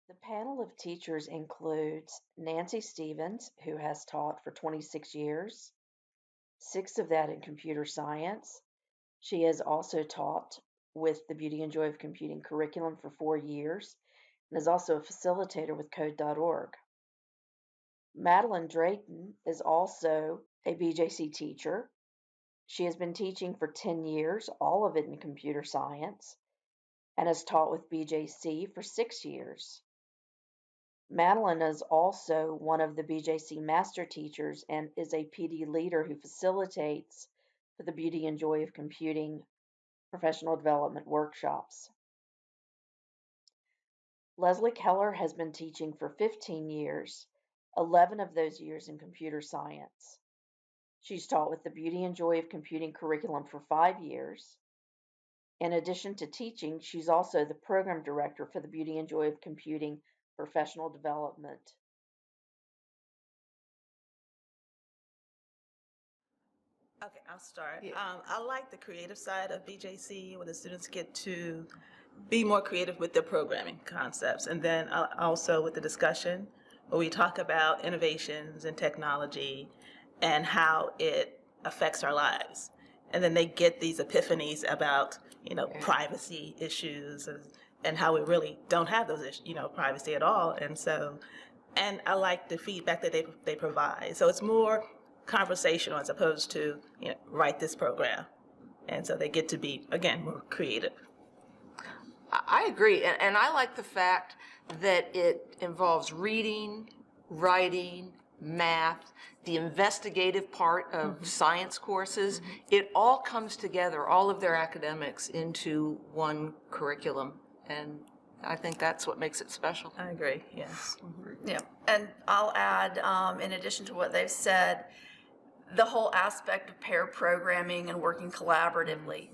The panel of teachers includes Nancy Stevens, who has taught for 26 years, 6 of that in computer science. She has also taught with the Beauty and Joy of Computing curriculum for 4 years and is also a facilitator with Code.org. Madeline Drayton is also a BJC teacher. She has been teaching for 10 years, all of it in computer science, and has taught with BJC for 6 years. Madeline is also one of the BJC master teachers and is a PD leader who facilitates for the Beauty and Joy of Computing professional development workshops. Leslie Keller has been teaching for 15 years, 11 of those years in computer science. She's taught with the Beauty and Joy of Computing curriculum for 5 years. In addition to teaching, she's also the program director for the Beauty and Joy of Computing professional development. Okay, I'll start. Yeah. I like the creative side of BJC where the students get to be more creative with their programming concepts. And then also with the discussion where we talk about innovations and technology and how it affects our lives. And then they get these epiphanies about, privacy issues and how we really don't have those issues, privacy at all. And I like the feedback that they provide. So it's more conversational as opposed to, write this program. And so they get to be, again, more creative. I agree, and I like the fact that it involves reading, writing, math, the investigative part of science courses. It all comes together, all of their academics, into one curriculum, and I think that's what makes it special. I agree, yes. Yeah, and I'll add, in addition to what they've said, the whole aspect of pair programming and working collaboratively.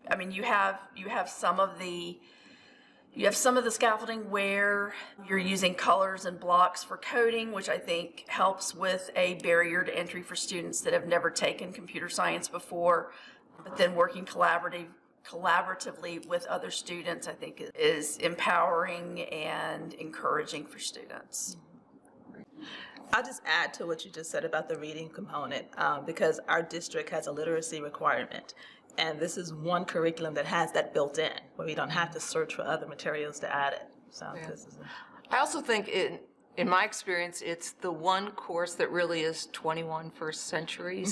I mean, you have some of the scaffolding where you're using colors and blocks for coding, which I think helps with a barrier to entry for students that have never taken computer science before. But then working collaboratively with other students, I think, is empowering and encouraging for students. I'll just add to what you just said about the reading component, because our district has a literacy requirement. And this is one curriculum that has that built in, where we don't have to search for other materials to add it. So this is I also think, in my experience, it's the one course that really is 21 first century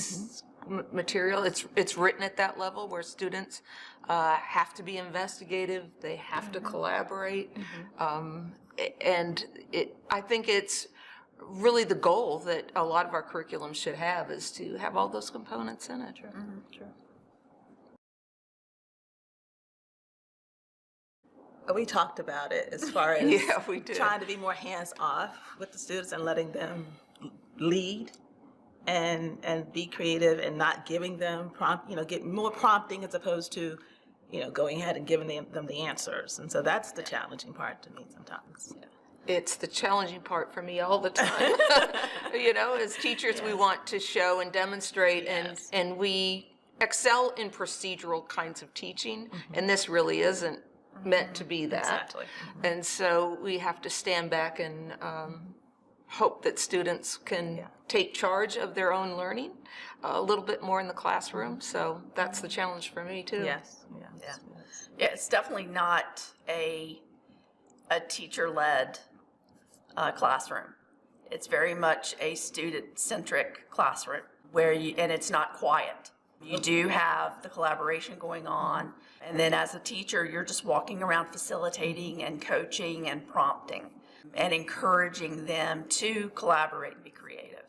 material. It's written at that level where students have to be investigative, they have to collaborate, and I think it's really the goal that a lot of our curriculum should have, is to have all those components in it. True. We talked about it as far as we did. Trying to be more hands-off with the students and letting them lead and be creative and not giving them get more prompting as opposed to, going ahead and giving them the answers. And so that's the challenging part to me sometimes. Yeah. It's the challenging part for me all the time. As teachers, we want to show and demonstrate, and we excel in procedural kinds of teaching, and this really isn't meant to be that. Exactly. And so we have to stand back and hope that students can take charge of their own learning a little bit more in the classroom. So that's the challenge for me too. Yes. Yeah, it's definitely not a teacher-led classroom. It's very much a student-centric classroom and it's not quiet. You do have the collaboration going on, and then as a teacher, you're just walking around facilitating and coaching and prompting and encouraging them to collaborate and be creative.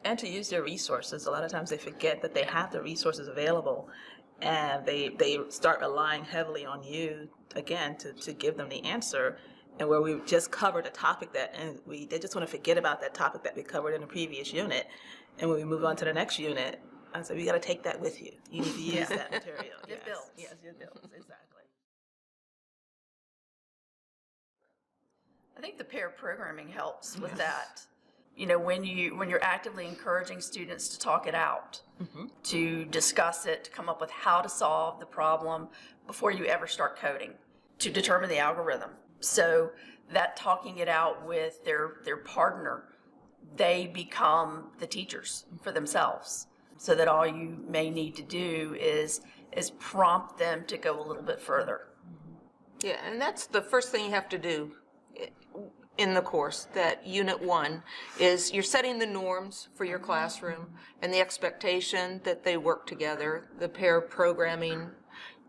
And to use their resources. A lot of times they forget that they have the resources available, and they start relying heavily on you, again, to give them the answer. And where we just covered a topic they just want to forget about that topic that we covered in a previous unit. And when we move on to the next unit, I said, we got to take that with you. You need to use that material. It builds. Yes, it builds, exactly. I think the pair programming helps with that. When you're actively encouraging students to talk it out, to discuss it, to come up with how to solve the problem before you ever start coding, to determine the algorithm. So that talking it out with their partner, they become the teachers for themselves. So that all you may need to do is prompt them to go a little bit further. Yeah, and that's the first thing you have to do in the course, that Unit 1, is you're setting the norms for your classroom and the expectation that they work together. The pair programming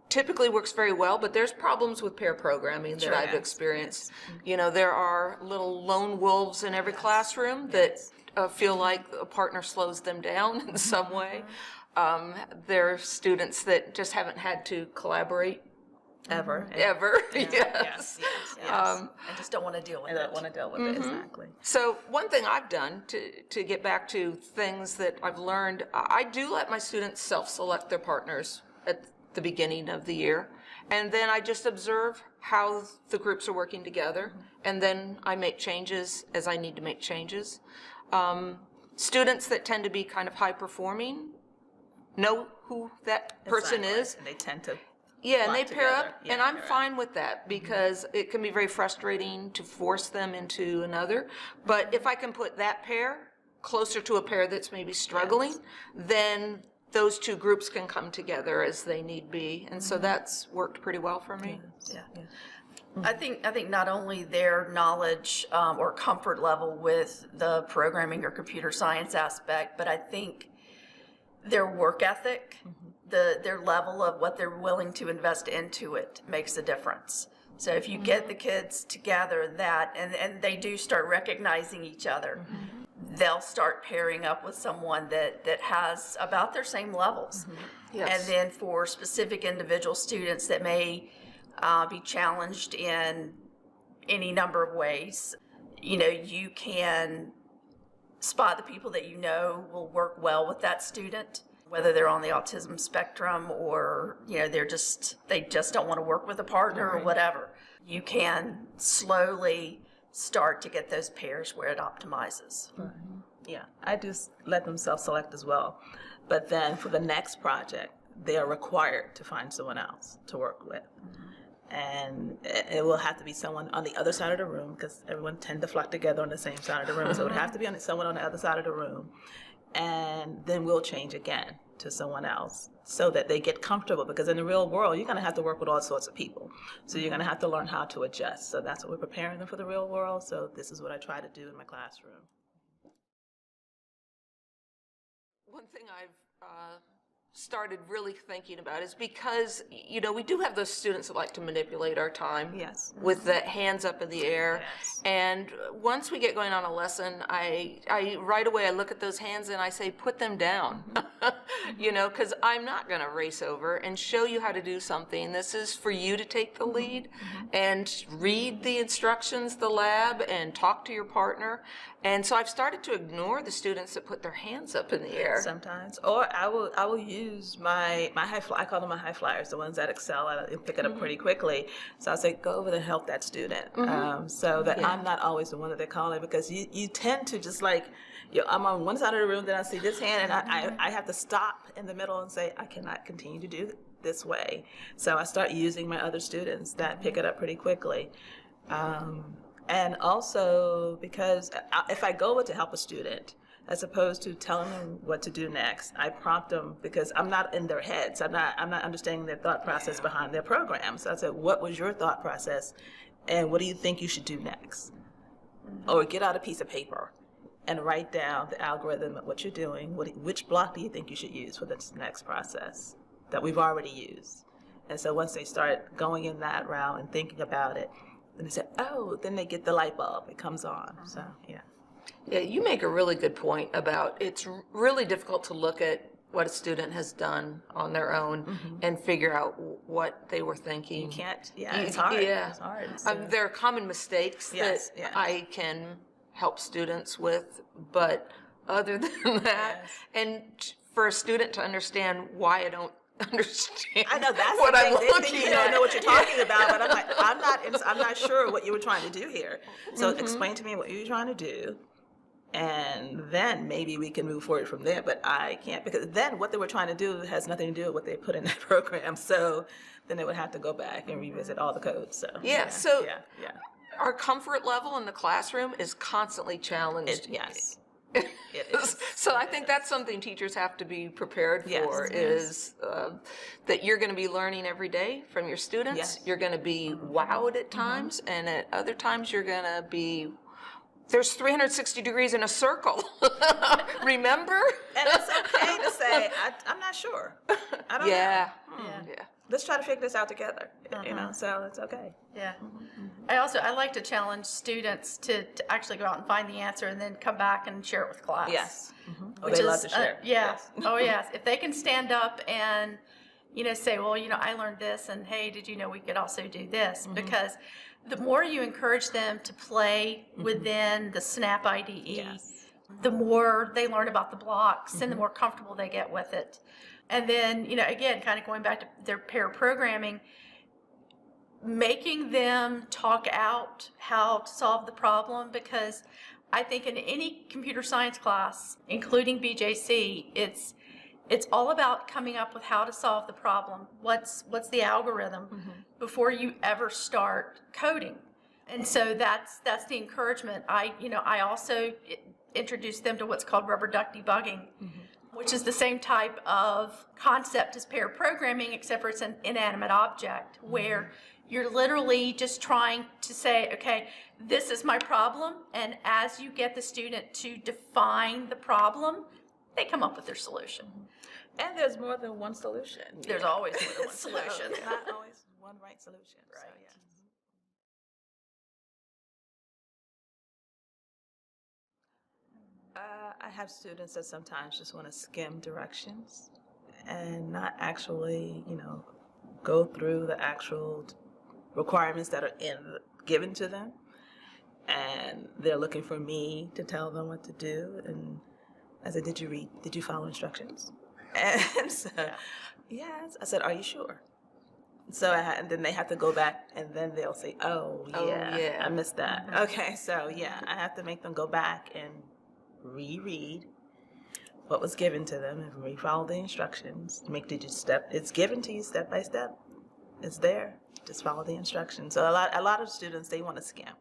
typically works very well, but there's problems with pair programming that I've experienced. You know, there are little lone wolves in every classroom that feel like a partner slows them down in some way. There are students that just haven't had to collaborate Ever. Yes. I just don't want to deal with I don't want to deal with it, exactly. So one thing I've done to get back to things that I've learned, I do let my students self-select their partners at the beginning of the year. And then I just observe how the groups are working together. And then I make changes as I need to make changes. Students that tend to be kind of high performing know who that person is. And they tend to Yeah, and they flock pair up, together. Yeah, and I'm pair up. fine with that because it can be very frustrating to force them into another. But if I can put that pair closer to a pair that's maybe struggling, then those two groups can come together as they need be. And so that's worked pretty well for me. Yeah. I think not only their knowledge or comfort level with the programming or computer science aspect, but I think their work ethic, their level of what they're willing to invest into it makes a difference. So if you get the kids together and they do start recognizing each other, they'll start pairing up with someone that has about their same levels. Yes. And then for specific individual students that may be challenged in any number of ways, you can spot the people that you know will work well with that student, whether they're on the autism spectrum or they just don't want to work with a partner or whatever. You can slowly start to get those pairs where it optimizes. Yeah, I just let them self-select as well. But then for the next project, they are required to find someone else to work with. And it will have to be someone on the other side of the room because everyone tend to flock together on the same side of the room. So it would have to be someone on the other side of the room. And then we'll change again to someone else so that they get comfortable, because in the real world, you're going to have to work with all sorts of people. So you're going to have to learn how to adjust. So that's what we're preparing them for the real world. So this is what I try to do in my classroom. One thing I've started really thinking about is because, we do have those students that like to manipulate our time. Yes. With the hands up in the air. Yes. And once we get going on a lesson, I right away I look at those hands and I say, put them down. Because I'm not going to race over and show you how to do something. This is for you to take the lead and read the instructions, the lab, and talk to your partner. And so I've started to ignore the students that put their hands up in the air. Sometimes, or I will use my high fly. I call them my high flyers, the ones that excel and pick it up pretty quickly. So I'll say, go over and help that student, so that I'm not always the one that they're calling, because you tend to just I'm on one side of the room, then I see this hand, and I have to stop in the middle and say, I cannot continue to do it this way. So I start using my other students that pick it up pretty quickly. And also because if I go to help a student, as opposed to telling them what to do next, I prompt them, because I'm not in their heads. I'm not understanding their thought process behind their program. So I said, what was your thought process, and what do you think you should do next? Or get out a piece of paper and write down the algorithm of what you're doing. Which block do you think you should use for this next process that we've already used? And so once they start going in that route and thinking about it, then they say, then they get the light bulb. It comes on. So, yeah. Yeah, you make a really good point about it's really difficult to look at what a student has done on their own and figure out what they were thinking. You can't. Yeah, it's hard. Yeah. It's hard. So. There are common mistakes that I can help students with, but other than that, and for a student to understand why I don't understand. I know that's what the I'm thing. They looking think you at. don't know what you're talking about, but I'm like, I'm not sure what you were trying to do here. So explain to me what you're trying to do, and then maybe we can move forward from there. But I can't, because then what they were trying to do has nothing to do with what they put in that program. So then they would have to go back and revisit all the codes. So so- yeah. Our comfort level in the classroom is constantly challenged. Yes. It is. So I think that's something teachers have to be prepared Yes, for, is that you're going to be learning every day from your students. Yes. You're going to be wowed at times, and at other times you're going to be, there's 360 degrees in a circle. Remember? And it's okay to say, I'm not sure. I don't know. Yeah. Yeah. Let's try to figure this out together. You know, so it's okay. Yeah. I like to challenge students to actually go out and find the answer and then come back and share it with class. Yes. Oh, Which they is, love to share. yeah. Yes. Oh, yes. If they can stand up and, say, well, I learned this, and hey, did you know we could also do this? Because the more you encourage them to play within the SNAP IDE, Yes. the more they learn about the blocks and the more comfortable they get with it. And then, again, kind of going back to their pair programming, making them talk out how to solve the problem, because I think in any computer science class, including BJC, it's all about coming up with how to solve the problem. What's the algorithm before you ever start coding? And so that's the encouragement. I also introduced them to what's called rubber duck debugging, which is the same type of concept as pair programming, except for it's an inanimate object, where you're literally just trying to say, okay, this is my problem, and as you get the student to define the problem, they come up with their solution. And there's more than one solution. There's always more than one solution. There's not always one right solution. Right. So, yeah. I have students that sometimes just want to skim directions and not actually, go through the actual requirements that are given to them. And they're looking for me to tell them what to do. And I said, did you follow instructions? And so, yes. I said, are you sure? So and then they have to go back, and then they'll say, oh yeah, I missed that. Okay, so yeah, I have to make them go back and reread what was given to them and re-follow the instructions. It's given to you step by step. It's there. Just follow the instructions. So a lot of students, they want to skim.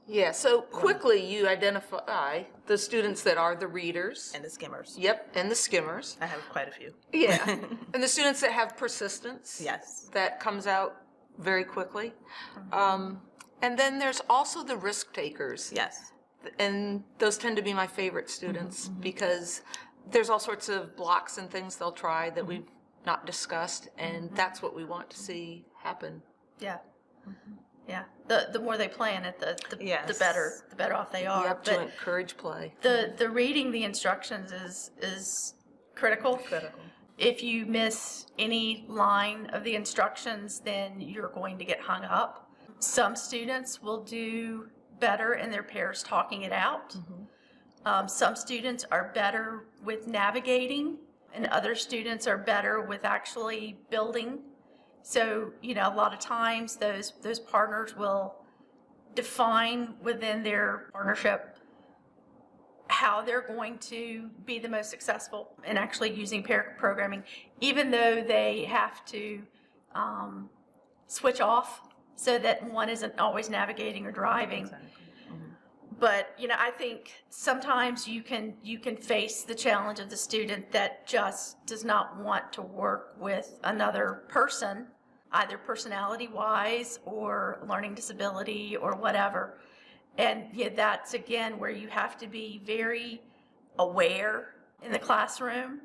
Yeah, so quickly you identify the students that are the readers. And the skimmers. Yep, and the skimmers. I have quite a few. Yeah, and the students that have persistence. Yes. That comes out very quickly. And then there's also the risk takers. Yes. And those tend to be my favorite students because there's all sorts of blocks and things they'll try that we've not discussed, and that's what we want to see happen. Yeah. Yeah. The more they plan it, Yes. the better off they are. You have to encourage play. The reading the instructions is critical. Critical. If you miss any line of the instructions, then you're going to get hung up. Some students will do better in their pairs talking it out. Some students are better with navigating, and other students are better with actually building. So, a lot of times those partners will define within their partnership how they're going to be the most successful in actually using pair programming, even though they have to switch off so that one isn't always navigating or driving. Exactly. But I think sometimes you can face the challenge of the student that just does not want to work with another person, either personality-wise or learning disability or whatever. And that's again where you have to be very aware in the classroom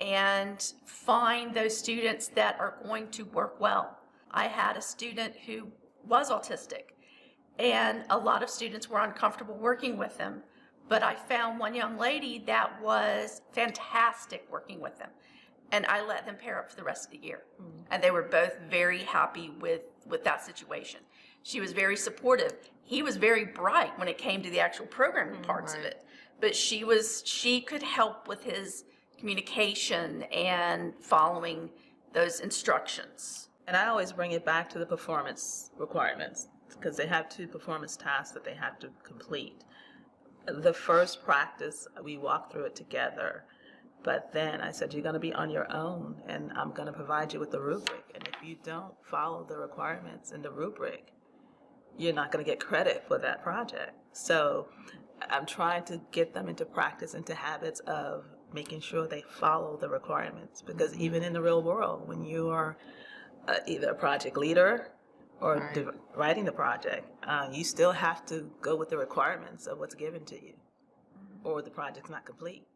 and find those students that are going to work well. I had a student who was autistic, and a lot of students were uncomfortable working with them. But I found one young lady that was fantastic working with them. And I let them pair up for the rest of the year. And they were both very happy with that situation. She was very supportive. He was very bright when it came to the actual programming parts of it. But she could help with his communication and following those instructions. And I always bring it back to the performance requirements, because they have 2 performance tasks that they have to complete. The first practice, we walked through it together, but then I said, you're going to be on your own, and I'm going to provide you with the rubric. And if you don't follow the requirements in the rubric, you're not going to get credit for that project. So I'm trying to get them into practice, into habits of making sure they follow the requirements, because even in the real world, when you are either a project leader or Right. writing the project, you still have to go with the requirements of what's given to you, or the project's not complete.